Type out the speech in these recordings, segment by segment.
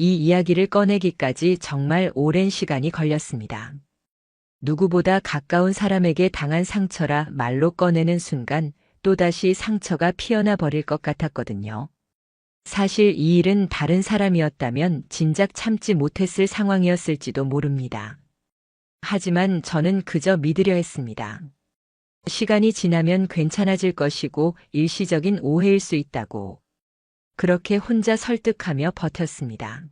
이 이야기를 꺼내기까지 정말 오랜 시간이 걸렸습니다. 누구보다 가까운 사람에게 당한 상처라 말로 꺼내는 순간 또다시 상처가 피어나 버릴 것 같았거든요. 사실 이 일은 다른 사람이었다면 진작 참지 못했을 상황이었을지도 모릅니다. 하지만 저는 그저 믿으려 했습니다. 시간이 지나면 괜찮아질 것이고 일시적인 오해일 수 있다고. 그렇게 혼자 설득하며 버텼습니다.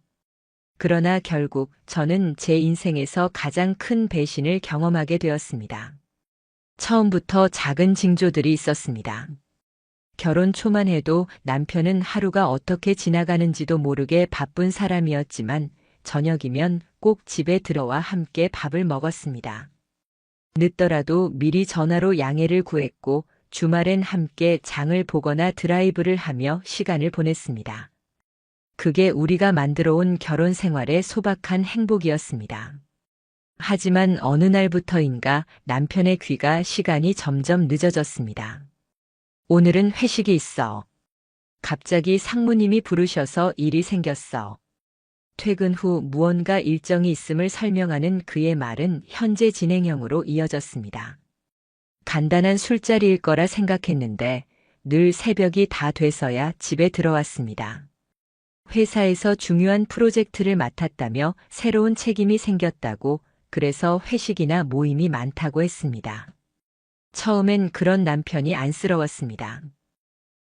그러나 결국 저는 제 인생에서 가장 큰 배신을 경험하게 되었습니다. 처음부터 작은 징조들이 있었습니다. 결혼 초만 해도 남편은 하루가 어떻게 지나가는지도 모르게 바쁜 사람이었지만 저녁이면 꼭 집에 들어와 함께 밥을 먹었습니다. 늦더라도 미리 전화로 양해를 구했고 주말엔 함께 장을 보거나 드라이브를 하며 시간을 보냈습니다. 그게 우리가 만들어 온 결혼 생활의 소박한 행복이었습니다. 하지만 어느 날부터인가 남편의 귀가 시간이 점점 늦어졌습니다. 오늘은 회식이 있어. 갑자기 상무님이 부르셔서 일이 생겼어. 퇴근 후 무언가 일정이 있음을 설명하는 그의 말은 현재 진행형으로 이어졌습니다. 간단한 술자리일 거라 생각했는데 늘 새벽이 다 돼서야 집에 들어왔습니다. 회사에서 중요한 프로젝트를 맡았다며 새로운 책임이 생겼다고, 그래서 회식이나 모임이 많다고 했습니다. 처음엔 그런 남편이 안쓰러웠습니다.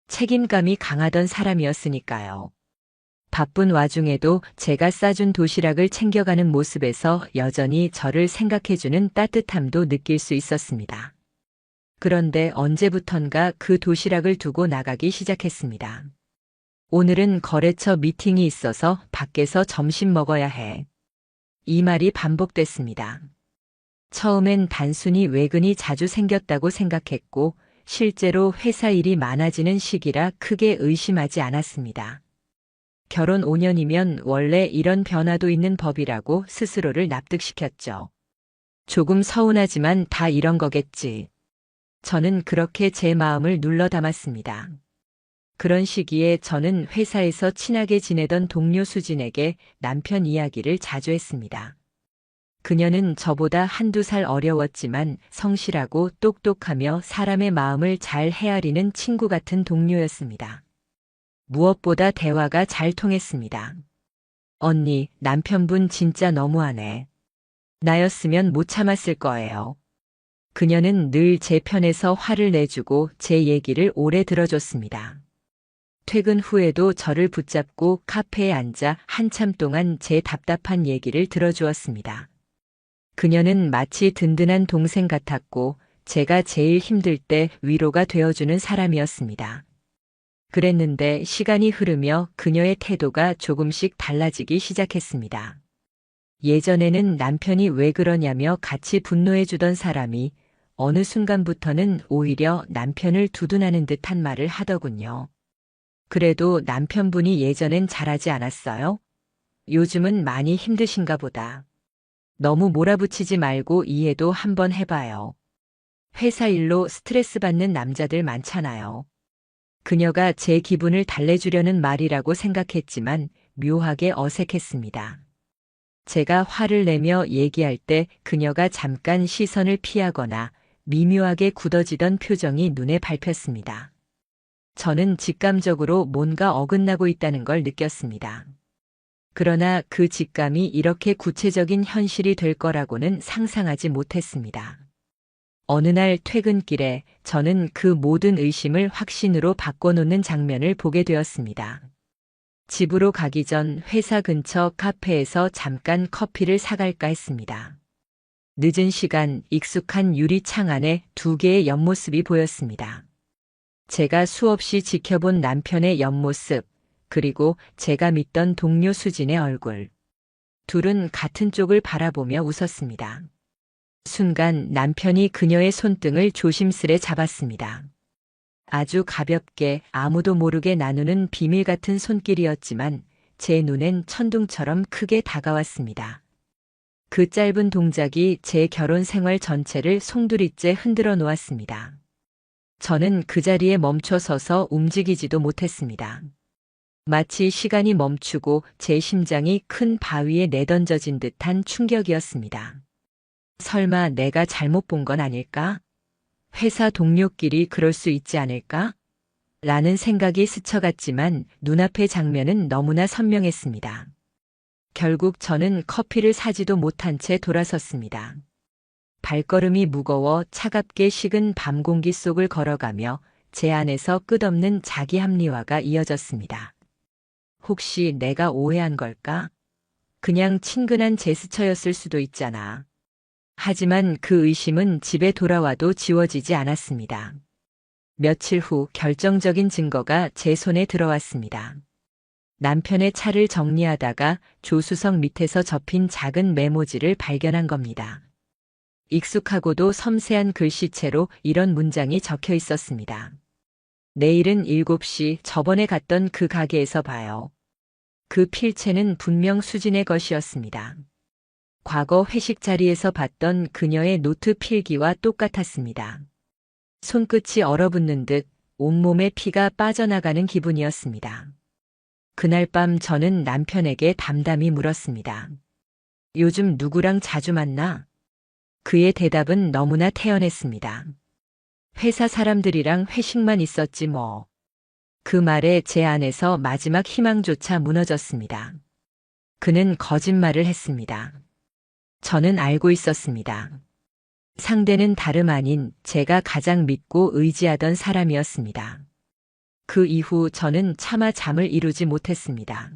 책임감이 강하던 사람이었으니까요. 바쁜 와중에도 제가 싸준 도시락을 챙겨가는 모습에서 여전히 저를 생각해주는 따뜻함도 느낄 수 있었습니다. 그런데 언제부턴가 그 도시락을 두고 나가기 시작했습니다. 오늘은 거래처 미팅이 있어서 밖에서 점심 먹어야 해. 이 말이 반복됐습니다. 처음엔 단순히 외근이 자주 생겼다고 생각했고 실제로 회사 일이 많아지는 시기라 크게 의심하지 않았습니다. 결혼 5년이면 원래 이런 변화도 있는 법이라고 스스로를 납득시켰죠. 조금 서운하지만 다 이런 거겠지. 저는 그렇게 제 마음을 눌러 담았습니다. 그런 시기에 저는 회사에서 친하게 지내던 동료 수진에게 남편 이야기를 자주 했습니다. 그녀는 저보다 한두 살 어려웠지만 성실하고 똑똑하며 사람의 마음을 잘 헤아리는 친구 같은 동료였습니다. 무엇보다 대화가 잘 통했습니다. 언니, 남편분 진짜 너무하네. 나였으면 못 참았을 거예요. 그녀는 늘 제 편에서 화를 내주고 제 얘기를 오래 들어줬습니다. 퇴근 후에도 저를 붙잡고 카페에 앉아 한참 동안 제 답답한 얘기를 들어주었습니다. 그녀는 마치 든든한 동생 같았고 제가 제일 힘들 때 위로가 되어주는 사람이었습니다. 그랬는데 시간이 흐르며 그녀의 태도가 조금씩 달라지기 시작했습니다. 예전에는 남편이 왜 그러냐며 같이 분노해주던 사람이 어느 순간부터는 오히려 남편을 두둔하는 듯한 말을 하더군요. 그래도 남편분이 예전엔 잘하지 않았어요? 요즘은 많이 힘드신가 보다. 너무 몰아붙이지 말고 이해도 한번 해봐요. 회사 일로 스트레스 받는 남자들 많잖아요. 그녀가 제 기분을 달래주려는 말이라고 생각했지만 묘하게 어색했습니다. 제가 화를 내며 얘기할 때 그녀가 잠깐 시선을 피하거나 미묘하게 굳어지던 표정이 눈에 밟혔습니다. 저는 직감적으로 뭔가 어긋나고 있다는 걸 느꼈습니다. 그러나 그 직감이 이렇게 구체적인 현실이 될 거라고는 상상하지 못했습니다. 어느 날 퇴근길에 저는 그 모든 의심을 확신으로 바꿔놓는 장면을 보게 되었습니다. 집으로 가기 전 회사 근처 카페에서 잠깐 커피를 사갈까 했습니다. 늦은 시간 익숙한 유리창 안에 두 개의 옆모습이 보였습니다. 제가 수없이 지켜본 남편의 옆모습, 그리고 제가 믿던 동료 수진의 얼굴. 둘은 같은 쪽을 바라보며 웃었습니다. 순간 남편이 그녀의 손등을 조심스레 잡았습니다. 아주 가볍게 아무도 모르게 나누는 비밀 같은 손길이었지만 제 눈엔 천둥처럼 크게 다가왔습니다. 그 짧은 동작이 제 결혼 생활 전체를 송두리째 흔들어 놓았습니다. 저는 그 자리에 멈춰 서서 움직이지도 못했습니다. 마치 시간이 멈추고 제 심장이 큰 바위에 내던져진 듯한 충격이었습니다. 설마 내가 잘못 본 건 아닐까? 회사 동료끼리 그럴 수 있지 않을까? 라는 생각이 스쳐갔지만 눈앞의 장면은 너무나 선명했습니다. 결국 저는 커피를 사지도 못한 채 돌아섰습니다. 발걸음이 무거워 차갑게 식은 밤 공기 속을 걸어가며 제 안에서 끝없는 자기 합리화가 이어졌습니다. 혹시 내가 오해한 걸까? 그냥 친근한 제스처였을 수도 있잖아. 하지만 그 의심은 집에 돌아와도 지워지지 않았습니다. 며칠 후 결정적인 증거가 제 손에 들어왔습니다. 남편의 차를 정리하다가 조수석 밑에서 접힌 작은 메모지를 발견한 겁니다. 익숙하고도 섬세한 글씨체로 이런 문장이 적혀 있었습니다. 내일은 7시 저번에 갔던 그 가게에서 봐요. 그 필체는 분명 수진의 것이었습니다. 과거 회식 자리에서 봤던 그녀의 노트 필기와 똑같았습니다. 손끝이 얼어붙는 듯 온몸에 피가 빠져나가는 기분이었습니다. 그날 밤 저는 남편에게 담담히 물었습니다. 요즘 누구랑 자주 만나? 그의 대답은 너무나 태연했습니다. 회사 사람들이랑 회식만 있었지 뭐. 그 말에 제 안에서 마지막 희망조차 무너졌습니다. 그는 거짓말을 했습니다. 저는 알고 있었습니다. 상대는 다름 아닌 제가 가장 믿고 의지하던 사람이었습니다. 그 이후 저는 차마 잠을 이루지 못했습니다.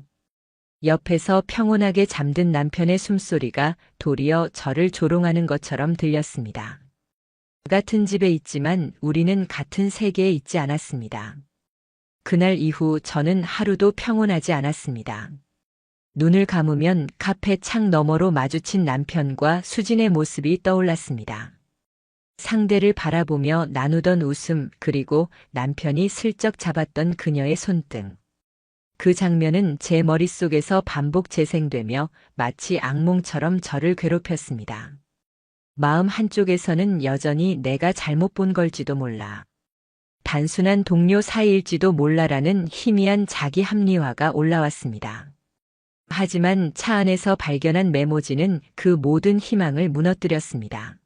옆에서 평온하게 잠든 남편의 숨소리가 도리어 저를 조롱하는 것처럼 들렸습니다. 같은 집에 있지만 우리는 같은 세계에 있지 않았습니다. 그날 이후 저는 하루도 평온하지 않았습니다. 눈을 감으면 카페 창 너머로 마주친 남편과 수진의 모습이 떠올랐습니다. 상대를 바라보며 나누던 웃음, 그리고 남편이 슬쩍 잡았던 그녀의 손등. 그 장면은 제 머릿속에서 반복 재생되며 마치 악몽처럼 저를 괴롭혔습니다. 마음 한쪽에서는 여전히 내가 잘못 본 걸지도 몰라. 단순한 동료 사이일지도 몰라라는 희미한 자기 합리화가 올라왔습니다. 하지만 차 안에서 발견한 메모지는 그 모든 희망을 무너뜨렸습니다.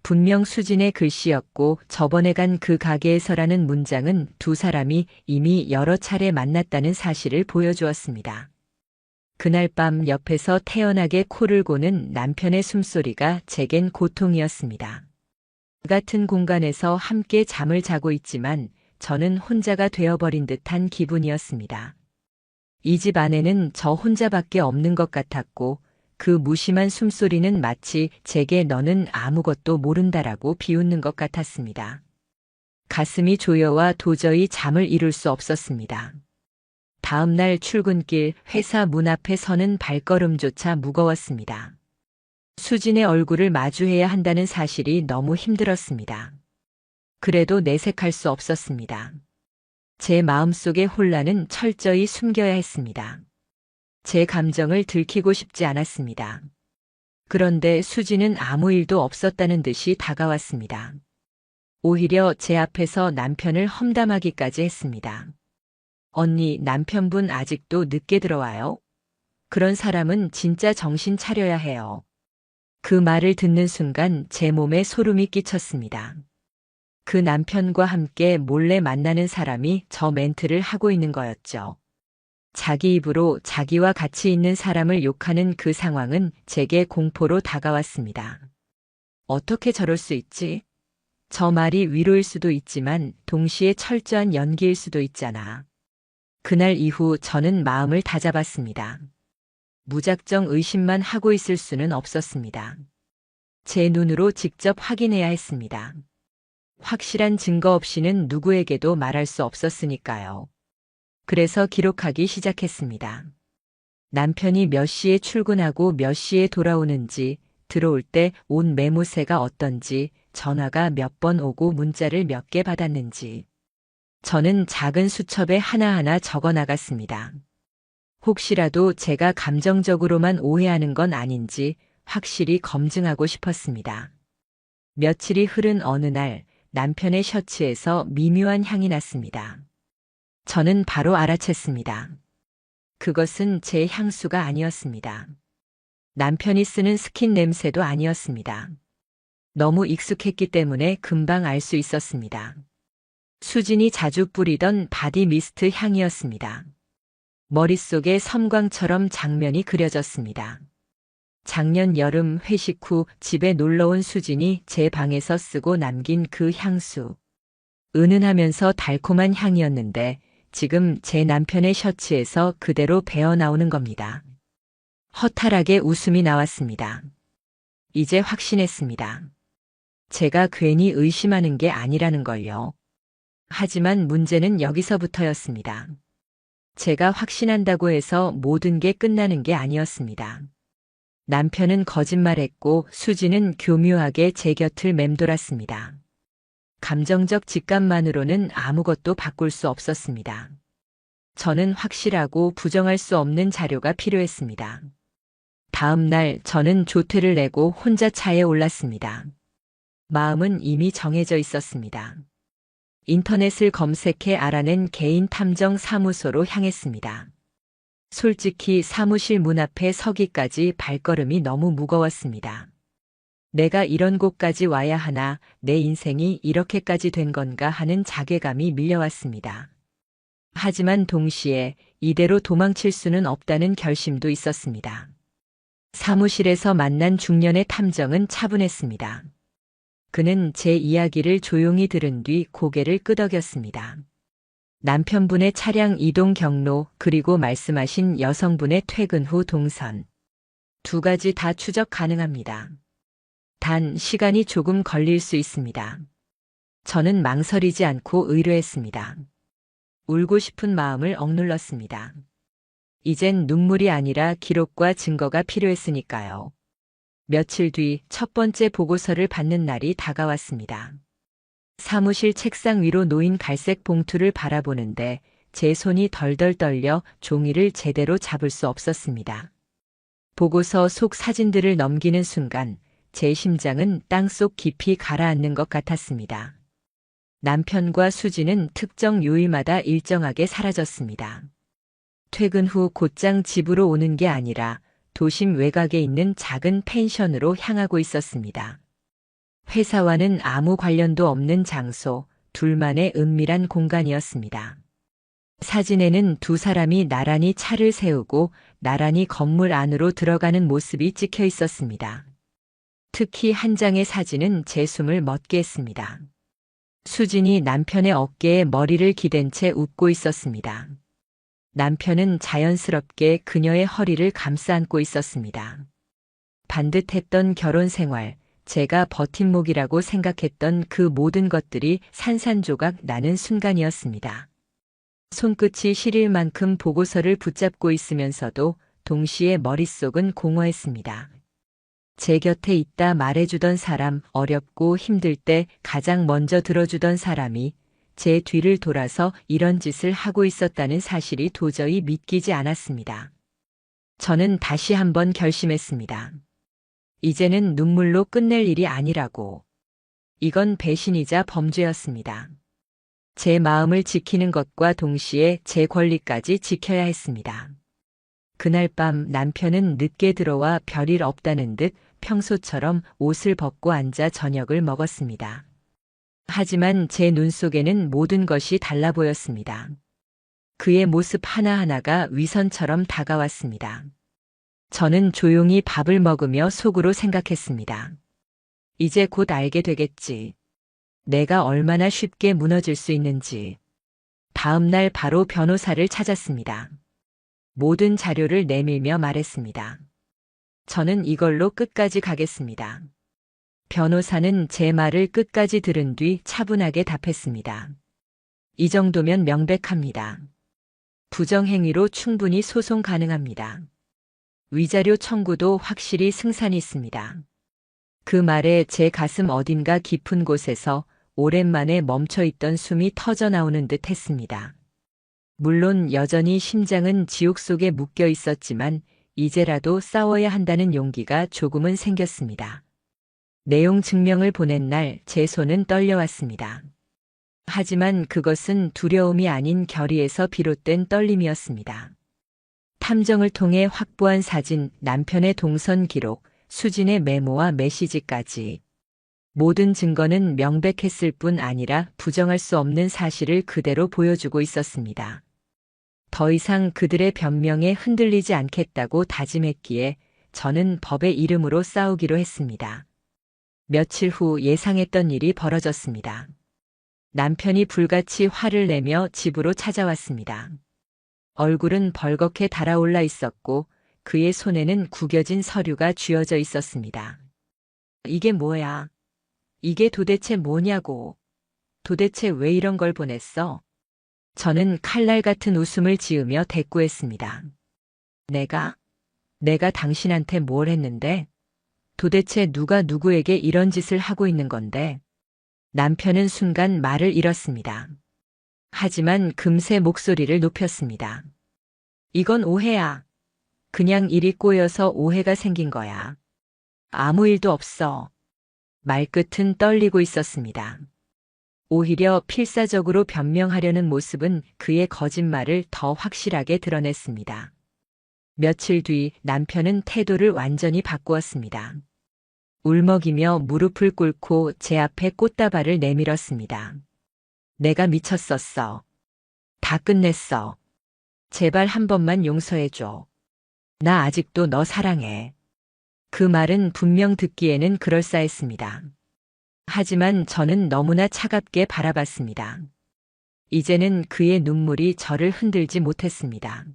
분명 수진의 글씨였고 저번에 간 그 가게에서라는 문장은 두 사람이 이미 여러 차례 만났다는 사실을 보여주었습니다. 그날 밤 옆에서 태연하게 코를 고는 남편의 숨소리가 제겐 고통이었습니다. 같은 공간에서 함께 잠을 자고 있지만 저는 혼자가 되어버린 듯한 기분이었습니다. 이 집 안에는 저 혼자밖에 없는 것 같았고 그 무심한 숨소리는 마치 제게 너는 아무것도 모른다라고 비웃는 것 같았습니다. 가슴이 조여와 도저히 잠을 이룰 수 없었습니다. 다음 날 출근길 회사 문 앞에 서는 발걸음조차 무거웠습니다. 수진의 얼굴을 마주해야 한다는 사실이 너무 힘들었습니다. 그래도 내색할 수 없었습니다. 제 마음속의 혼란은 철저히 숨겨야 했습니다. 제 감정을 들키고 싶지 않았습니다. 그런데 수지는 아무 일도 없었다는 듯이 다가왔습니다. 오히려 제 앞에서 남편을 험담하기까지 했습니다. 언니, 남편분 아직도 늦게 들어와요? 그런 사람은 진짜 정신 차려야 해요. 그 말을 듣는 순간 제 몸에 소름이 끼쳤습니다. 그 남편과 함께 몰래 만나는 사람이 저 멘트를 하고 있는 거였죠. 자기 입으로 자기와 같이 있는 사람을 욕하는 그 상황은 제게 공포로 다가왔습니다. 어떻게 저럴 수 있지? 저 말이 위로일 수도 있지만 동시에 철저한 연기일 수도 있잖아. 그날 이후 저는 마음을 다잡았습니다. 무작정 의심만 하고 있을 수는 없었습니다. 제 눈으로 직접 확인해야 했습니다. 확실한 증거 없이는 누구에게도 말할 수 없었으니까요. 그래서 기록하기 시작했습니다. 남편이 몇 시에 출근하고 몇 시에 돌아오는지, 들어올 때 온 매무새가 어떤지, 전화가 몇 번 오고 문자를 몇 개 받았는지. 저는 작은 수첩에 하나하나 적어 나갔습니다. 혹시라도 제가 감정적으로만 오해하는 건 아닌지 확실히 검증하고 싶었습니다. 며칠이 흐른 어느 날 남편의 셔츠에서 미묘한 향이 났습니다. 저는 바로 알아챘습니다. 그것은 제 향수가 아니었습니다. 남편이 쓰는 스킨 냄새도 아니었습니다. 너무 익숙했기 때문에 금방 알 수 있었습니다. 수진이 자주 뿌리던 바디 미스트 향이었습니다. 머릿속에 섬광처럼 장면이 그려졌습니다. 작년 여름 회식 후 집에 놀러온 수진이 제 방에서 쓰고 남긴 그 향수. 은은하면서 달콤한 향이었는데 지금 제 남편의 셔츠에서 그대로 배어나오는 겁니다. 허탈하게 웃음이 나왔습니다. 이제 확신했습니다. 제가 괜히 의심하는 게 아니라는 걸요. 하지만 문제는 여기서부터였습니다. 제가 확신한다고 해서 모든 게 끝나는 게 아니었습니다. 남편은 거짓말했고 수지는 교묘하게 제 곁을 맴돌았습니다. 감정적 직감만으로는 아무것도 바꿀 수 없었습니다. 저는 확실하고 부정할 수 없는 자료가 필요했습니다. 다음 날 저는 조퇴를 내고 혼자 차에 올랐습니다. 마음은 이미 정해져 있었습니다. 인터넷을 검색해 알아낸 개인 탐정 사무소로 향했습니다. 솔직히 사무실 문 앞에 서기까지 발걸음이 너무 무거웠습니다. 내가 이런 곳까지 와야 하나, 내 인생이 이렇게까지 된 건가 하는 자괴감이 밀려왔습니다. 하지만 동시에 이대로 도망칠 수는 없다는 결심도 있었습니다. 사무실에서 만난 중년의 탐정은 차분했습니다. 그는 제 이야기를 조용히 들은 뒤 고개를 끄덕였습니다. 남편분의 차량 이동 경로 그리고 말씀하신 여성분의 퇴근 후 동선. 두 가지 다 추적 가능합니다. 단 시간이 조금 걸릴 수 있습니다. 저는 망설이지 않고 의뢰했습니다. 울고 싶은 마음을 억눌렀습니다. 이젠 눈물이 아니라 기록과 증거가 필요했으니까요. 며칠 뒤 첫 번째 보고서를 받는 날이 다가왔습니다. 사무실 책상 위로 놓인 갈색 봉투를 바라보는데 제 손이 덜덜 떨려 종이를 제대로 잡을 수 없었습니다. 보고서 속 사진들을 넘기는 순간 제 심장은 땅속 깊이 가라앉는 것 같았습니다. 남편과 수지는 특정 요일마다 일정하게 사라졌습니다. 퇴근 후 곧장 집으로 오는 게 아니라 도심 외곽에 있는 작은 펜션으로 향하고 있었습니다. 회사와는 아무 관련도 없는 장소, 둘만의 은밀한 공간이었습니다. 사진에는 두 사람이 나란히 차를 세우고 나란히 건물 안으로 들어가는 모습이 찍혀 있었습니다. 특히 한 장의 사진은 제 숨을 멎게 했습니다. 수진이 남편의 어깨에 머리를 기댄 채 웃고 있었습니다. 남편은 자연스럽게 그녀의 허리를 감싸 안고 있었습니다. 반듯했던 결혼 생활, 제가 버팀목이라고 생각했던 그 모든 것들이 산산조각 나는 순간이었습니다. 손끝이 시릴 만큼 보고서를 붙잡고 있으면서도 동시에 머릿속은 공허했습니다. 제 곁에 있다 말해주던 사람, 어렵고 힘들 때 가장 먼저 들어주던 사람이 제 뒤를 돌아서 이런 짓을 하고 있었다는 사실이 도저히 믿기지 않았습니다. 저는 다시 한번 결심했습니다. 이제는 눈물로 끝낼 일이 아니라고. 이건 배신이자 범죄였습니다. 제 마음을 지키는 것과 동시에 제 권리까지 지켜야 했습니다. 그날 밤 남편은 늦게 들어와 별일 없다는 듯 평소처럼 옷을 벗고 앉아 저녁을 먹었습니다. 하지만 제 눈 속에는 모든 것이 달라 보였습니다. 그의 모습 하나하나가 위선처럼 다가왔습니다. 저는 조용히 밥을 먹으며 속으로 생각했습니다. 이제 곧 알게 되겠지. 내가 얼마나 쉽게 무너질 수 있는지. 다음 날 바로 변호사를 찾았습니다. 모든 자료를 내밀며 말했습니다. 저는 이걸로 끝까지 가겠습니다. 변호사는 제 말을 끝까지 들은 뒤 차분하게 답했습니다. 이 정도면 명백합니다. 부정행위로 충분히 소송 가능합니다. 위자료 청구도 확실히 승산이 있습니다. 그 말에 제 가슴 어딘가 깊은 곳에서 오랜만에 멈춰있던 숨이 터져나오는 듯 했습니다. 물론 여전히 심장은 지옥 속에 묶여 있었지만 이제라도 싸워야 한다는 용기가 조금은 생겼습니다. 내용 증명을 보낸 날 제 손은 떨려왔습니다. 하지만 그것은 두려움이 아닌 결의에서 비롯된 떨림이었습니다. 탐정을 통해 확보한 사진, 남편의 동선 기록, 수진의 메모와 메시지까지. 모든 증거는 명백했을 뿐 아니라 부정할 수 없는 사실을 그대로 보여주고 있었습니다. 더 이상 그들의 변명에 흔들리지 않겠다고 다짐했기에 저는 법의 이름으로 싸우기로 했습니다. 며칠 후 예상했던 일이 벌어졌습니다. 남편이 불같이 화를 내며 집으로 찾아왔습니다. 얼굴은 벌겋게 달아올라 있었고 그의 손에는 구겨진 서류가 쥐어져 있었습니다. 이게 뭐야? 이게 도대체 뭐냐고. 도대체 왜 이런 걸 보냈어? 저는 칼날 같은 웃음을 지으며 대꾸했습니다. 내가 당신한테 뭘 했는데? 도대체 누가 누구에게 이런 짓을 하고 있는 건데? 남편은 순간 말을 잃었습니다. 하지만 금세 목소리를 높였습니다. 이건 오해야. 그냥 일이 꼬여서 오해가 생긴 거야. 아무 일도 없어. 말끝은 떨리고 있었습니다. 오히려 필사적으로 변명하려는 모습은 그의 거짓말을 더 확실하게 드러냈습니다. 며칠 뒤 남편은 태도를 완전히 바꾸었습니다. 울먹이며 무릎을 꿇고 제 앞에 꽃다발을 내밀었습니다. 내가 미쳤었어. 다 끝냈어. 제발 한 번만 용서해줘. 나 아직도 너 사랑해. 그 말은 분명 듣기에는 그럴싸했습니다. 하지만 저는 너무나 차갑게 바라봤습니다. 이제는 그의 눈물이 저를 흔들지 못했습니다.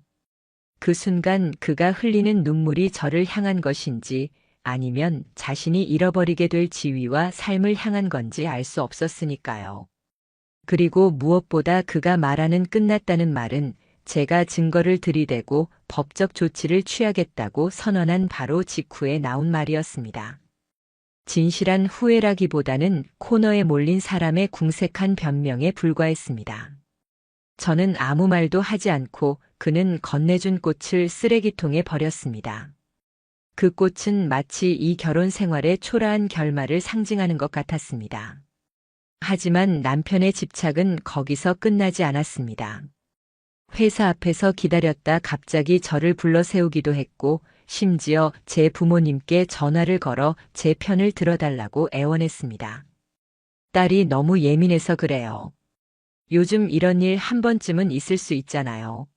그 순간 그가 흘리는 눈물이 저를 향한 것인지 아니면 자신이 잃어버리게 될 지위와 삶을 향한 건지 알 수 없었으니까요. 그리고 무엇보다 그가 말하는 끝났다는 말은 제가 증거를 들이대고 법적 조치를 취하겠다고 선언한 바로 직후에 나온 말이었습니다. 진실한 후회라기보다는 코너에 몰린 사람의 궁색한 변명에 불과했습니다. 저는 아무 말도 하지 않고 그는 건네준 꽃을 쓰레기통에 버렸습니다. 그 꽃은 마치 이 결혼 생활의 초라한 결말을 상징하는 것 같았습니다. 하지만 남편의 집착은 거기서 끝나지 않았습니다. 회사 앞에서 기다렸다 갑자기 저를 불러 세우기도 했고 심지어 제 부모님께 전화를 걸어 제 편을 들어달라고 애원했습니다. 딸이 너무 예민해서 그래요. 요즘 이런 일 한 번쯤은 있을 수 있잖아요.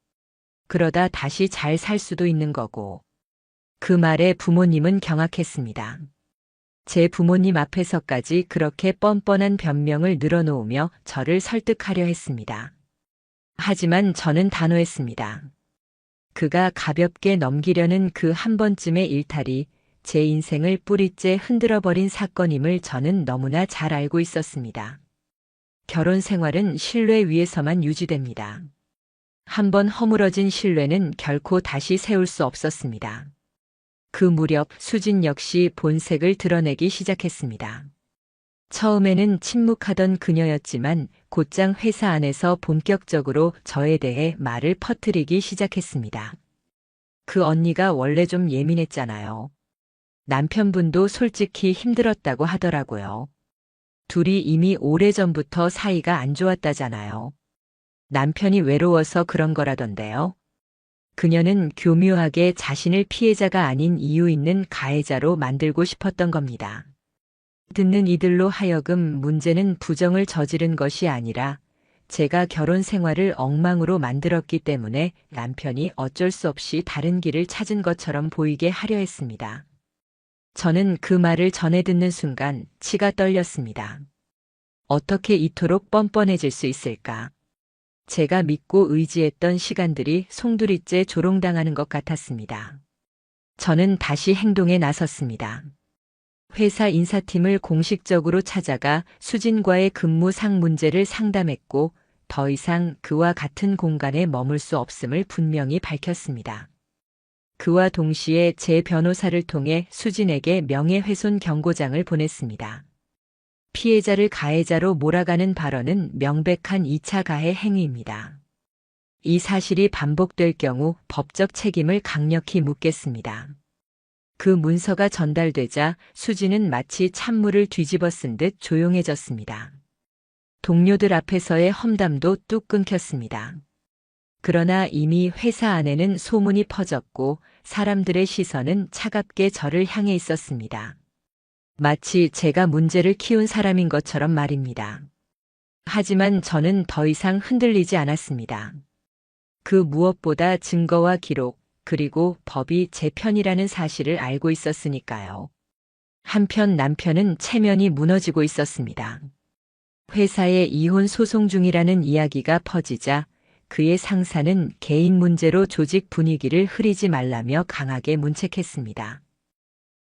그러다 다시 잘 살 수도 있는 거고. 그 말에 부모님은 경악했습니다. 제 부모님 앞에서까지 그렇게 뻔뻔한 변명을 늘어놓으며 저를 설득하려 했습니다. 하지만 저는 단호했습니다. 그가 가볍게 넘기려는 그 한 번쯤의 일탈이 제 인생을 뿌리째 흔들어버린 사건임을 저는 너무나 잘 알고 있었습니다. 결혼 생활은 신뢰 위에서만 유지됩니다. 한번 허물어진 신뢰는 결코 다시 세울 수 없었습니다. 그 무렵 수진 역시 본색을 드러내기 시작했습니다. 처음에는 침묵하던 그녀였지만 곧장 회사 안에서 본격적으로 저에 대해 말을 퍼뜨리기 시작했습니다. 그 언니가 원래 좀 예민했잖아요. 남편분도 솔직히 힘들었다고 하더라고요. 둘이 이미 오래전부터 사이가 안 좋았다잖아요. 남편이 외로워서 그런 거라던데요. 그녀는 교묘하게 자신을 피해자가 아닌 이유 있는 가해자로 만들고 싶었던 겁니다. 듣는 이들로 하여금 문제는 부정을 저지른 것이 아니라 제가 결혼 생활을 엉망으로 만들었기 때문에 남편이 어쩔 수 없이 다른 길을 찾은 것처럼 보이게 하려 했습니다. 저는 그 말을 전해 듣는 순간 치가 떨렸습니다. 어떻게 이토록 뻔뻔해질 수 있을까? 제가 믿고 의지했던 시간들이 송두리째 조롱당하는 것 같았습니다. 저는 다시 행동에 나섰습니다. 회사 인사팀을 공식적으로 찾아가 수진과의 근무상 문제를 상담했고 더 이상 그와 같은 공간에 머물 수 없음을 분명히 밝혔습니다. 그와 동시에 제 변호사를 통해 수진에게 명예훼손 경고장을 보냈습니다. 피해자를 가해자로 몰아가는 발언은 명백한 2차 가해 행위입니다. 이 사실이 반복될 경우 법적 책임을 강력히 묻겠습니다. 그 문서가 전달되자 수진은 마치 찬물을 뒤집어 쓴 듯 조용해졌습니다. 동료들 앞에서의 험담도 뚝 끊겼습니다. 그러나 이미 회사 안에는 소문이 퍼졌고 사람들의 시선은 차갑게 저를 향해 있었습니다. 마치 제가 문제를 키운 사람인 것처럼 말입니다. 하지만 저는 더 이상 흔들리지 않았습니다. 그 무엇보다 증거와 기록, 그리고 법이 제 편이라는 사실을 알고 있었으니까요. 한편 남편은 체면이 무너지고 있었습니다. 회사에 이혼 소송 중이라는 이야기가 퍼지자 그의 상사는 개인 문제로 조직 분위기를 흐리지 말라며 강하게 문책했습니다.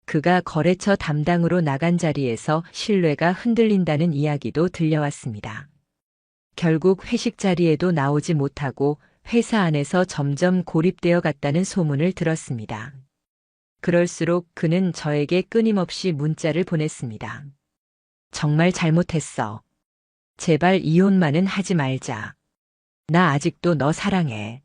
그가 거래처 담당으로 나간 자리에서 신뢰가 흔들린다는 이야기도 들려왔습니다. 결국 회식 자리에도 나오지 못하고 회사 안에서 점점 고립되어 갔다는 소문을 들었습니다. 그럴수록 그는 저에게 끊임없이 문자를 보냈습니다. 정말 잘못했어. 제발 이혼만은 하지 말자. 나 아직도 너 사랑해.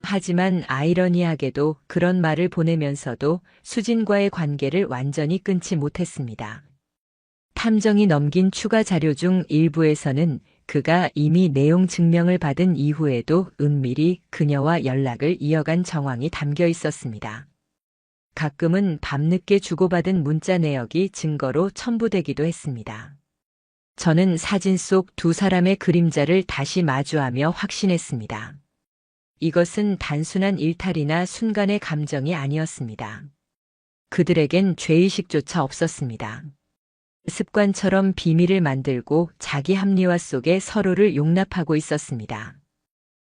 하지만 아이러니하게도 그런 말을 보내면서도 수진과의 관계를 완전히 끊지 못했습니다. 탐정이 넘긴 추가 자료 중 일부에서는 그가 이미 내용 증명을 받은 이후에도 은밀히 그녀와 연락을 이어간 정황이 담겨 있었습니다. 가끔은 밤늦게 주고받은 문자 내역이 증거로 첨부되기도 했습니다. 저는 사진 속 두 사람의 그림자를 다시 마주하며 확신했습니다. 이것은 단순한 일탈이나 순간의 감정이 아니었습니다. 그들에겐 죄의식조차 없었습니다. 습관처럼 비밀을 만들고 자기 합리화 속에 서로를 용납하고 있었습니다.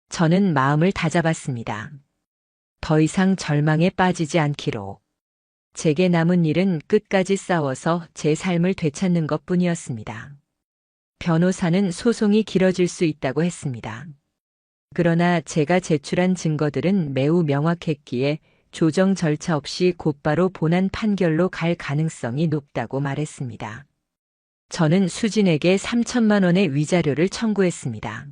저는 마음을 다잡았습니다. 더 이상 절망에 빠지지 않기로. 제게 남은 일은 끝까지 싸워서 제 삶을 되찾는 것뿐이었습니다. 변호사는 소송이 길어질 수 있다고 했습니다. 그러나 제가 제출한 증거들은 매우 명확했기에 조정 절차 없이 곧바로 본안 판결로 갈 가능성이 높다고 말했습니다. 저는 수진에게 3천만 원의 위자료를 청구했습니다.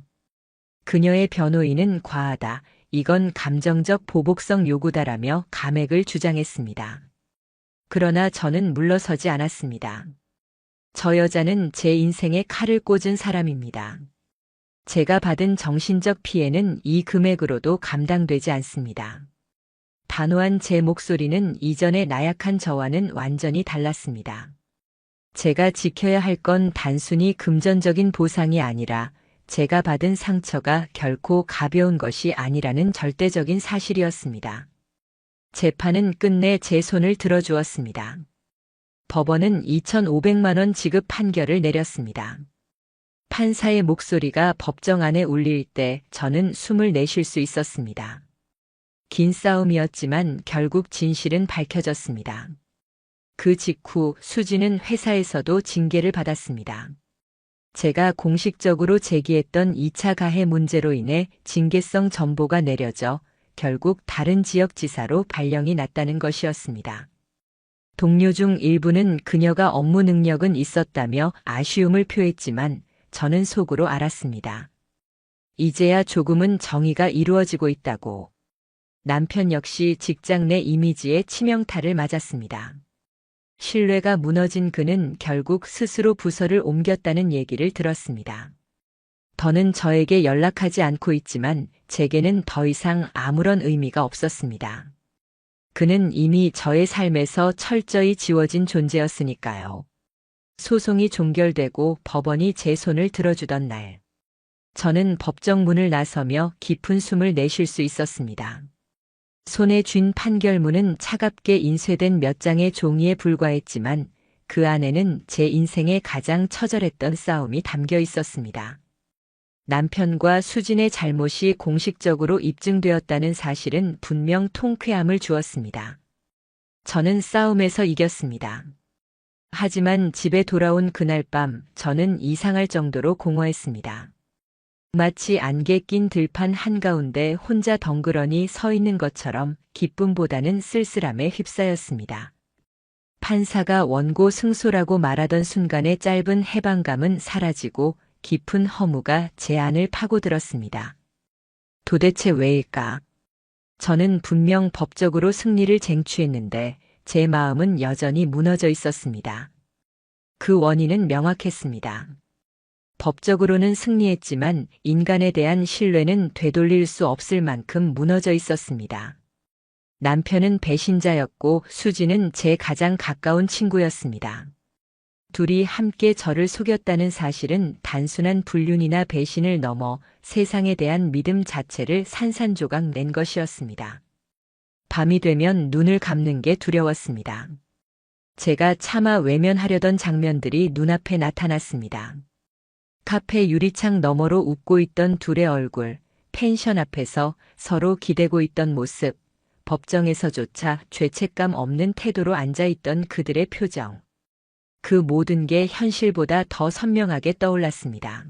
그녀의 변호인은 과하다, 이건 감정적 보복성 요구다라며 감액을 주장했습니다. 그러나 저는 물러서지 않았습니다. 저 여자는 제 인생에 칼을 꽂은 사람입니다. 제가 받은 정신적 피해는 이 금액으로도 감당되지 않습니다. 단호한 제 목소리는 이전의 나약한 저와는 완전히 달랐습니다. 제가 지켜야 할 건 단순히 금전적인 보상이 아니라 제가 받은 상처가 결코 가벼운 것이 아니라는 절대적인 사실이었습니다. 재판은 끝내 제 손을 들어주었습니다. 법원은 2,500만 원 지급 판결을 내렸습니다. 판사의 목소리가 법정 안에 울릴 때 저는 숨을 내쉴 수 있었습니다. 긴 싸움이었지만 결국 진실은 밝혀졌습니다. 그 직후 수진은 회사에서도 징계를 받았습니다. 제가 공식적으로 제기했던 2차 가해 문제로 인해 징계성 전보가 내려져 결국 다른 지역지사로 발령이 났다는 것이었습니다. 동료 중 일부는 그녀가 업무 능력은 있었다며 아쉬움을 표했지만 저는 속으로 알았습니다. 이제야 조금은 정의가 이루어지고 있다고. 남편 역시 직장 내 이미지에 치명타를 맞았습니다. 신뢰가 무너진 그는 결국 스스로 부서를 옮겼다는 얘기를 들었습니다. 더는 저에게 연락하지 않고 있지만 제게는 더 이상 아무런 의미가 없었습니다. 그는 이미 저의 삶에서 철저히 지워진 존재였으니까요. 소송이 종결되고 법원이 제 손을 들어주던 날, 저는 법정 문을 나서며 깊은 숨을 내쉴 수 있었습니다. 손에 쥔 판결문은 차갑게 인쇄된 몇 장의 종이에 불과했지만 그 안에는 제 인생의 가장 처절했던 싸움이 담겨 있었습니다. 남편과 수진의 잘못이 공식적으로 입증되었다는 사실은 분명 통쾌함을 주었습니다. 저는 싸움에서 이겼습니다. 하지만 집에 돌아온 그날 밤 저는 이상할 정도로 공허했습니다. 마치 안개 낀 들판 한가운데 혼자 덩그러니 서 있는 것처럼 기쁨보다는 쓸쓸함에 휩싸였습니다. 판사가 원고 승소라고 말하던 순간의 짧은 해방감은 사라지고 깊은 허무가 제 안을 파고들었습니다. 도대체 왜일까? 저는 분명 법적으로 승리를 쟁취했는데 제 마음은 여전히 무너져 있었습니다. 그 원인은 명확했습니다. 법적으로는 승리했지만 인간에 대한 신뢰는 되돌릴 수 없을 만큼 무너져 있었습니다. 남편은 배신자였고 수지는 제 가장 가까운 친구였습니다. 둘이 함께 저를 속였다는 사실은 단순한 불륜이나 배신을 넘어 세상에 대한 믿음 자체를 산산조각 낸 것이었습니다. 밤이 되면 눈을 감는 게 두려웠습니다. 제가 차마 외면하려던 장면들이 눈앞에 나타났습니다. 카페 유리창 너머로 웃고 있던 둘의 얼굴, 펜션 앞에서 서로 기대고 있던 모습, 법정에서조차 죄책감 없는 태도로 앉아있던 그들의 표정. 그 모든 게 현실보다 더 선명하게 떠올랐습니다.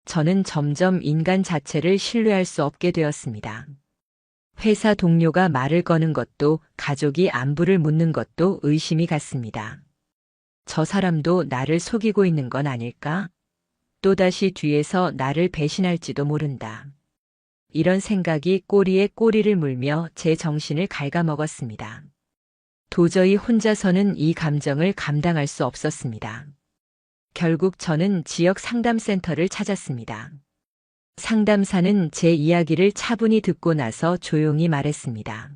저는 점점 인간 자체를 신뢰할 수 없게 되었습니다. 회사 동료가 말을 거는 것도, 가족이 안부를 묻는 것도 의심이 갔습니다. 저 사람도 나를 속이고 있는 건 아닐까? 또다시 뒤에서 나를 배신할지도 모른다. 이런 생각이 꼬리에 꼬리를 물며 제 정신을 갉아먹었습니다. 도저히 혼자서는 이 감정을 감당할 수 없었습니다. 결국 저는 지역 상담센터를 찾았습니다. 상담사는 제 이야기를 차분히 듣고 나서 조용히 말했습니다.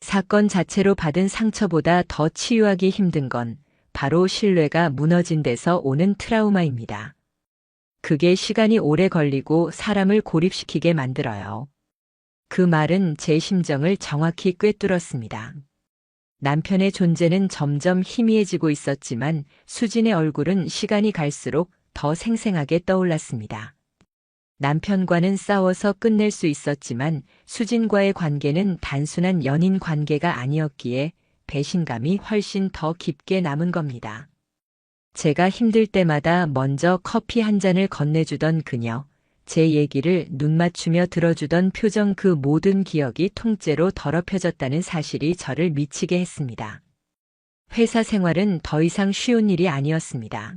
사건 자체로 받은 상처보다 더 치유하기 힘든 건 바로 신뢰가 무너진 데서 오는 트라우마입니다. 그게 시간이 오래 걸리고 사람을 고립시키게 만들어요. 그 말은 제 심정을 정확히 꿰뚫었습니다. 남편의 존재는 점점 희미해지고 있었지만 수진의 얼굴은 시간이 갈수록 더 생생하게 떠올랐습니다. 남편과는 싸워서 끝낼 수 있었지만 수진과의 관계는 단순한 연인 관계가 아니었기에 배신감이 훨씬 더 깊게 남은 겁니다. 제가 힘들 때마다 먼저 커피 한 잔을 건네주던 그녀, 제 얘기를 눈 맞추며 들어주던 표정, 그 모든 기억이 통째로 더럽혀졌다는 사실이 저를 미치게 했습니다. 회사 생활은 더 이상 쉬운 일이 아니었습니다.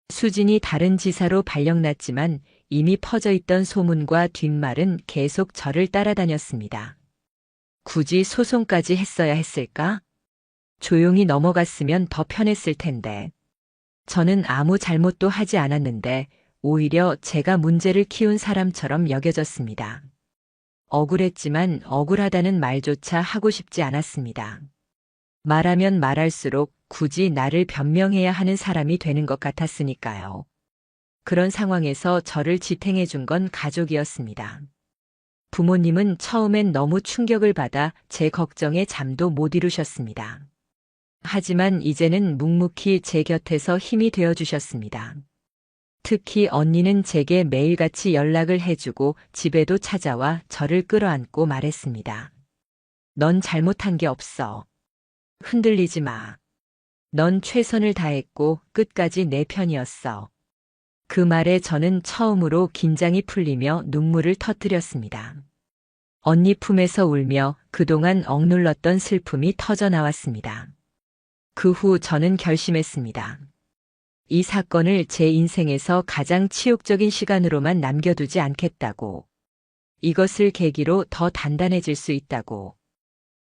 수진이 다른 지사로 발령났지만 이미 퍼져있던 소문과 뒷말은 계속 저를 따라다녔습니다. 굳이 소송까지 했어야 했을까? 조용히 넘어갔으면 더 편했을 텐데. 저는 아무 잘못도 하지 않았는데 오히려 제가 문제를 키운 사람처럼 여겨졌습니다. 억울했지만 억울하다는 말조차 하고 싶지 않았습니다. 말하면 말할수록 굳이 나를 변명해야 하는 사람이 되는 것 같았으니까요. 그런 상황에서 저를 지탱해 준 건 가족이었습니다. 부모님은 처음엔 너무 충격을 받아 제 걱정에 잠도 못 이루셨습니다. 하지만 이제는 묵묵히 제 곁에서 힘이 되어 주셨습니다. 특히 언니는 제게 매일같이 연락을 해주고 집에도 찾아와 저를 끌어안고 말했습니다. 넌 잘못한 게 없어. 흔들리지 마. 넌 최선을 다했고 끝까지 내 편이었어. 그 말에 저는 처음으로 긴장이 풀리며 눈물을 터뜨렸습니다. 언니 품에서 울며 그동안 억눌렀던 슬픔이 터져 나왔습니다. 그 후 저는 결심했습니다. 이 사건을 제 인생에서 가장 치욕적인 시간으로만 남겨두지 않겠다고. 이것을 계기로 더 단단해질 수 있다고.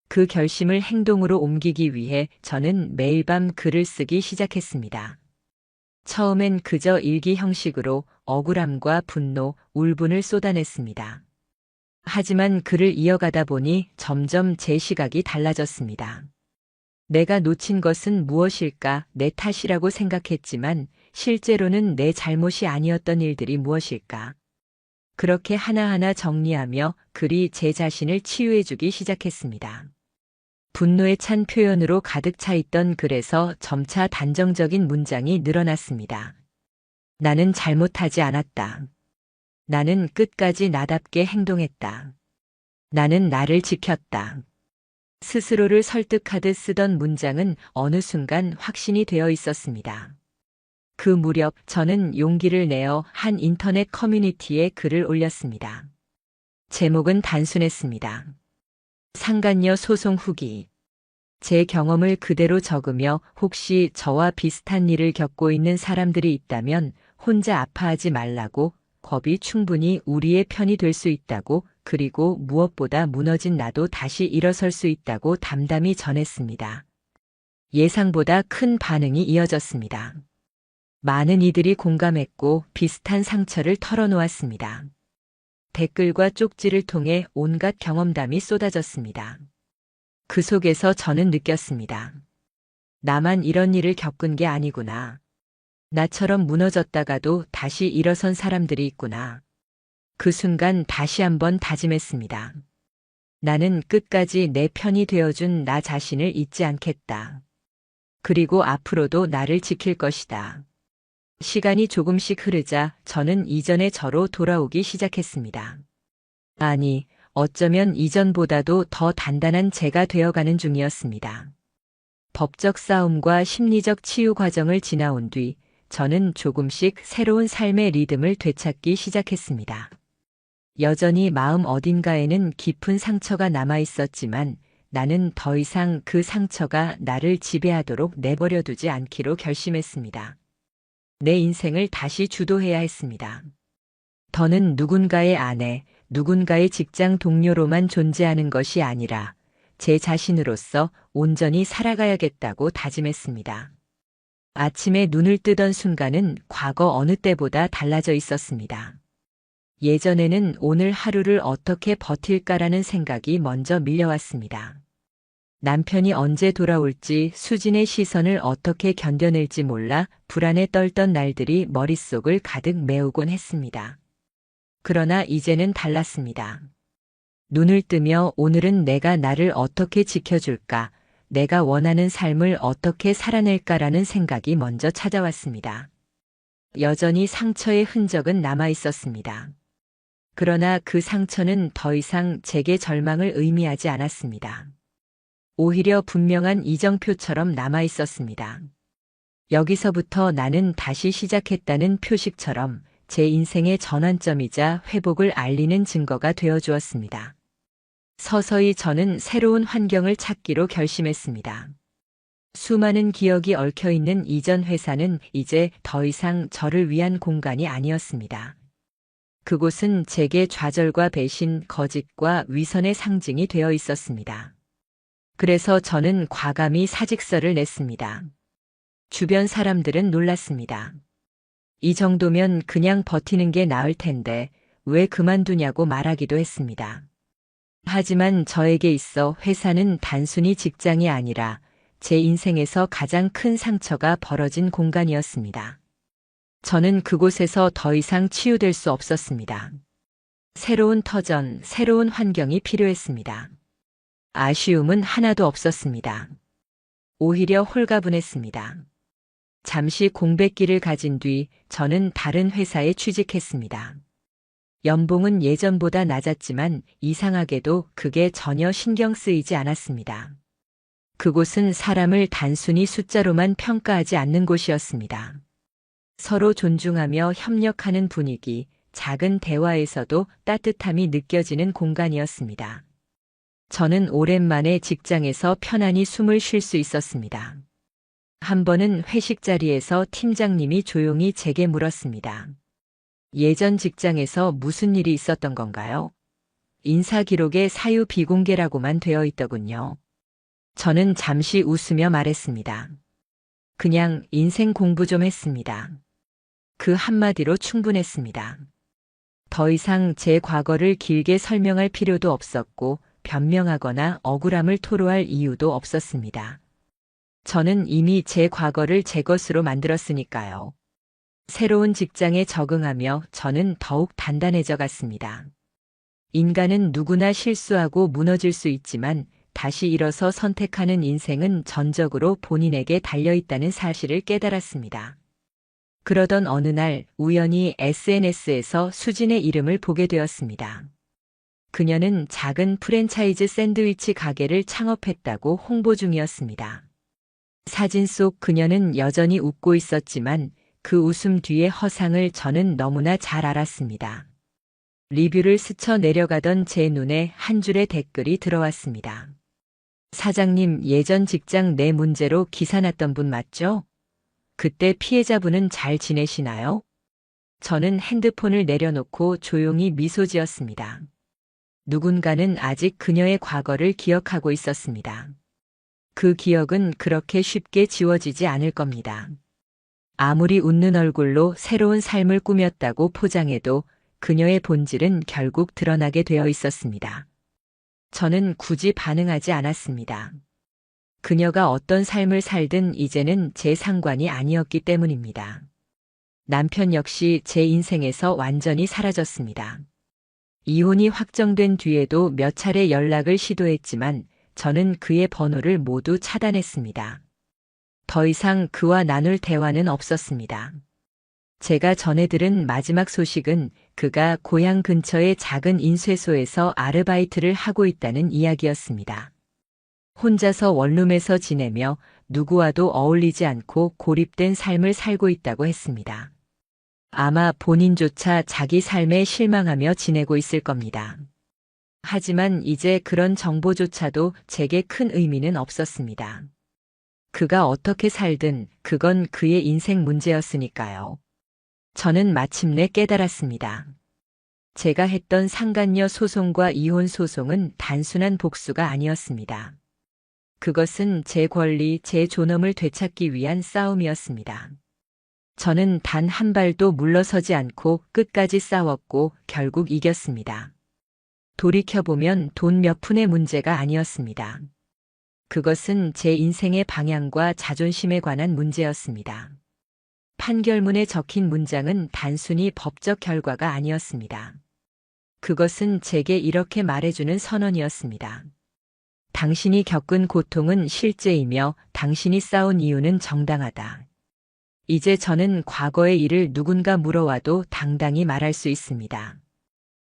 그 결심을 행동으로 옮기기 위해 저는 매일 밤 글을 쓰기 시작했습니다. 처음엔 그저 일기 형식으로 억울함과 분노, 울분을 쏟아냈습니다. 하지만 글을 이어가다 보니 점점 제 시각이 달라졌습니다. 내가 놓친 것은 무엇일까? 내 탓이라고 생각했지만 실제로는 내 잘못이 아니었던 일들이 무엇일까? 그렇게 하나하나 정리하며 글이 제 자신을 치유해주기 시작했습니다. 분노에 찬 표현으로 가득 차 있던 글에서 점차 단정적인 문장이 늘어났습니다. 나는 잘못하지 않았다. 나는 끝까지 나답게 행동했다. 나는 나를 지켰다. 스스로를 설득하듯 쓰던 문장은 어느 순간 확신이 되어 있었습니다. 그 무렵 저는 용기를 내어 한 인터넷 커뮤니티에 글을 올렸습니다. 제목은 단순했습니다. 상간녀 소송 후기. 제 경험을 그대로 적으며 혹시 저와 비슷한 일을 겪고 있는 사람들이 있다면 혼자 아파하지 말라고, 겁이 충분히 우리의 편이 될 수 있다고, 그리고 무엇보다 무너진 나도 다시 일어설 수 있다고 담담히 전했습니다. 예상보다 큰 반응이 이어졌습니다. 많은 이들이 공감했고 비슷한 상처를 털어놓았습니다. 댓글과 쪽지를 통해 온갖 경험담이 쏟아졌습니다. 그 속에서 저는 느꼈습니다. 나만 이런 일을 겪은 게 아니구나. 나처럼 무너졌다가도 다시 일어선 사람들이 있구나. 그 순간 다시 한번 다짐했습니다. 나는 끝까지 내 편이 되어준 나 자신을 잊지 않겠다. 그리고 앞으로도 나를 지킬 것이다. 시간이 조금씩 흐르자 저는 이전의 저로 돌아오기 시작했습니다. 아니, 어쩌면 이전보다도 더 단단한 제가 되어가는 중이었습니다. 법적 싸움과 심리적 치유 과정을 지나온 뒤 저는 조금씩 새로운 삶의 리듬을 되찾기 시작했습니다. 여전히 마음 어딘가에는 깊은 상처가 남아 있었지만 나는 더 이상 그 상처가 나를 지배하도록 내버려 두지 않기로 결심했습니다. 내 인생을 다시 주도해야 했습니다. 더는 누군가의 아내, 누군가의 직장 동료로만 존재하는 것이 아니라 제 자신으로서 온전히 살아가야겠다고 다짐했습니다. 아침에 눈을 뜨던 순간은 과거 어느 때보다 달라져 있었습니다. 예전에는 오늘 하루를 어떻게 버틸까라는 생각이 먼저 밀려왔습니다. 남편이 언제 돌아올지, 수진의 시선을 어떻게 견뎌낼지 몰라 불안에 떨던 날들이 머릿속을 가득 메우곤 했습니다. 그러나 이제는 달랐습니다. 눈을 뜨며 오늘은 내가 나를 어떻게 지켜줄까, 내가 원하는 삶을 어떻게 살아낼까라는 생각이 먼저 찾아왔습니다. 여전히 상처의 흔적은 남아 있었습니다. 그러나 그 상처는 더 이상 제게 절망을 의미하지 않았습니다. 오히려 분명한 이정표처럼 남아 있었습니다. 여기서부터 나는 다시 시작했다는 표식처럼 제 인생의 전환점이자 회복을 알리는 증거가 되어 주었습니다. 서서히 저는 새로운 환경을 찾기로 결심했습니다. 수많은 기억이 얽혀있는 이전 회사는 이제 더 이상 저를 위한 공간이 아니었습니다. 그곳은 제게 좌절과 배신, 거짓과 위선의 상징이 되어 있었습니다. 그래서 저는 과감히 사직서를 냈습니다. 주변 사람들은 놀랐습니다. 이 정도면 그냥 버티는 게 나을 텐데 왜 그만두냐고 말하기도 했습니다. 하지만 저에게 있어 회사는 단순히 직장이 아니라 제 인생에서 가장 큰 상처가 벌어진 공간이었습니다. 저는 그곳에서 더 이상 치유될 수 없었습니다. 새로운 터전, 새로운 환경이 필요했습니다. 아쉬움은 하나도 없었습니다. 오히려 홀가분했습니다. 잠시 공백기를 가진 뒤 저는 다른 회사에 취직했습니다. 연봉은 예전보다 낮았지만 이상하게도 그게 전혀 신경 쓰이지 않았습니다. 그곳은 사람을 단순히 숫자로만 평가하지 않는 곳이었습니다. 서로 존중하며 협력하는 분위기, 작은 대화에서도 따뜻함이 느껴지는 공간이었습니다. 저는 오랜만에 직장에서 편안히 숨을 쉴 수 있었습니다. 한 번은 회식 자리에서 팀장님이 조용히 제게 물었습니다. 예전 직장에서 무슨 일이 있었던 건가요? 인사 기록에 사유 비공개라고만 되어 있더군요. 저는 잠시 웃으며 말했습니다. 그냥 인생 공부 좀 했습니다. 그 한마디로 충분했습니다. 더 이상 제 과거를 길게 설명할 필요도 없었고 변명하거나 억울함을 토로할 이유도 없었습니다. 저는 이미 제 과거를 제 것으로 만들었으니까요. 새로운 직장에 적응하며 저는 더욱 단단해져 갔습니다. 인간은 누구나 실수하고 무너질 수 있지만 다시 일어서 선택하는 인생은 전적으로 본인에게 달려있다는 사실을 깨달았습니다. 그러던 어느 날 우연히 SNS에서 수진의 이름을 보게 되었습니다. 그녀는 작은 프랜차이즈 샌드위치 가게를 창업했다고 홍보 중이었습니다. 사진 속 그녀는 여전히 웃고 있었지만 그 웃음 뒤의 허상을 저는 너무나 잘 알았습니다. 리뷰를 스쳐 내려가던 제 눈에 한 줄의 댓글이 들어왔습니다. 사장님, 예전 직장 내 문제로 기사 났던 분 맞죠? 그때 피해자분은 잘 지내시나요? 저는 핸드폰을 내려놓고 조용히 미소 지었습니다. 누군가는 아직 그녀의 과거를 기억하고 있었습니다. 그 기억은 그렇게 쉽게 지워지지 않을 겁니다. 아무리 웃는 얼굴로 새로운 삶을 꾸몄다고 포장해도 그녀의 본질은 결국 드러나게 되어 있었습니다. 저는 굳이 반응하지 않았습니다. 그녀가 어떤 삶을 살든 이제는 제 상관이 아니었기 때문입니다. 남편 역시 제 인생에서 완전히 사라졌습니다. 이혼이 확정된 뒤에도 몇 차례 연락을 시도했지만 저는 그의 번호를 모두 차단했습니다. 더 이상 그와 나눌 대화는 없었습니다. 제가 전해 들은 마지막 소식은 그가 고향 근처의 작은 인쇄소에서 아르바이트를 하고 있다는 이야기였습니다. 혼자서 원룸에서 지내며 누구와도 어울리지 않고 고립된 삶을 살고 있다고 했습니다. 아마 본인조차 자기 삶에 실망하며 지내고 있을 겁니다. 하지만 이제 그런 정보조차도 제게 큰 의미는 없었습니다. 그가 어떻게 살든 그건 그의 인생 문제였으니까요. 저는 마침내 깨달았습니다. 제가 했던 상간녀 소송과 이혼 소송은 단순한 복수가 아니었습니다. 그것은 제 권리, 제 존엄을 되찾기 위한 싸움이었습니다. 저는 단 한 발도 물러서지 않고 끝까지 싸웠고 결국 이겼습니다. 돌이켜보면 돈 몇 푼의 문제가 아니었습니다. 그것은 제 인생의 방향과 자존심에 관한 문제였습니다. 판결문에 적힌 문장은 단순히 법적 결과가 아니었습니다. 그것은 제게 이렇게 말해주는 선언이었습니다. 당신이 겪은 고통은 실제이며 당신이 싸운 이유는 정당하다. 이제 저는 과거의 일을 누군가 물어와도 당당히 말할 수 있습니다.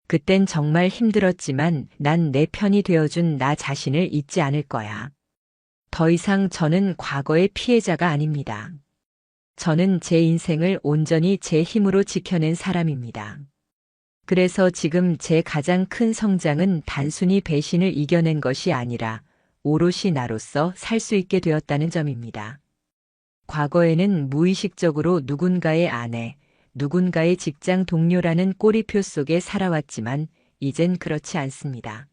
그땐 정말 힘들었지만 난 내 편이 되어준 나 자신을 잊지 않을 거야. 더 이상 저는 과거의 피해자가 아닙니다. 저는 제 인생을 온전히 제 힘으로 지켜낸 사람입니다. 그래서 지금 제 가장 큰 성장은 단순히 배신을 이겨낸 것이 아니라 오롯이 나로서 살 수 있게 되었다는 점입니다. 과거에는 무의식적으로 누군가의 아내, 누군가의 직장 동료라는 꼬리표 속에 살아왔지만 이젠 그렇지 않습니다.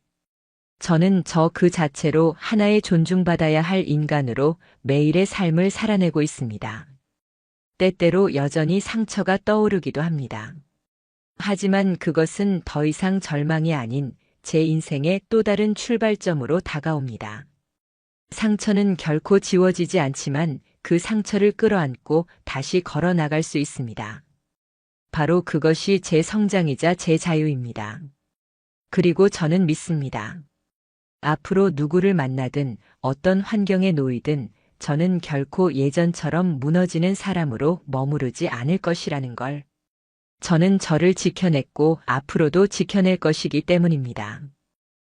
저는 저 그 자체로 하나의 존중받아야 할 인간으로 매일의 삶을 살아내고 있습니다. 때때로 여전히 상처가 떠오르기도 합니다. 하지만 그것은 더 이상 절망이 아닌 제 인생의 또 다른 출발점으로 다가옵니다. 상처는 결코 지워지지 않지만 그 상처를 끌어안고 다시 걸어 나갈 수 있습니다. 바로 그것이 제 성장이자 제 자유입니다. 그리고 저는 믿습니다. 앞으로 누구를 만나든 어떤 환경에 놓이든 저는 결코 예전처럼 무너지는 사람으로 머무르지 않을 것이라는 걸. 저는 저를 지켜냈고 앞으로도 지켜낼 것이기 때문입니다.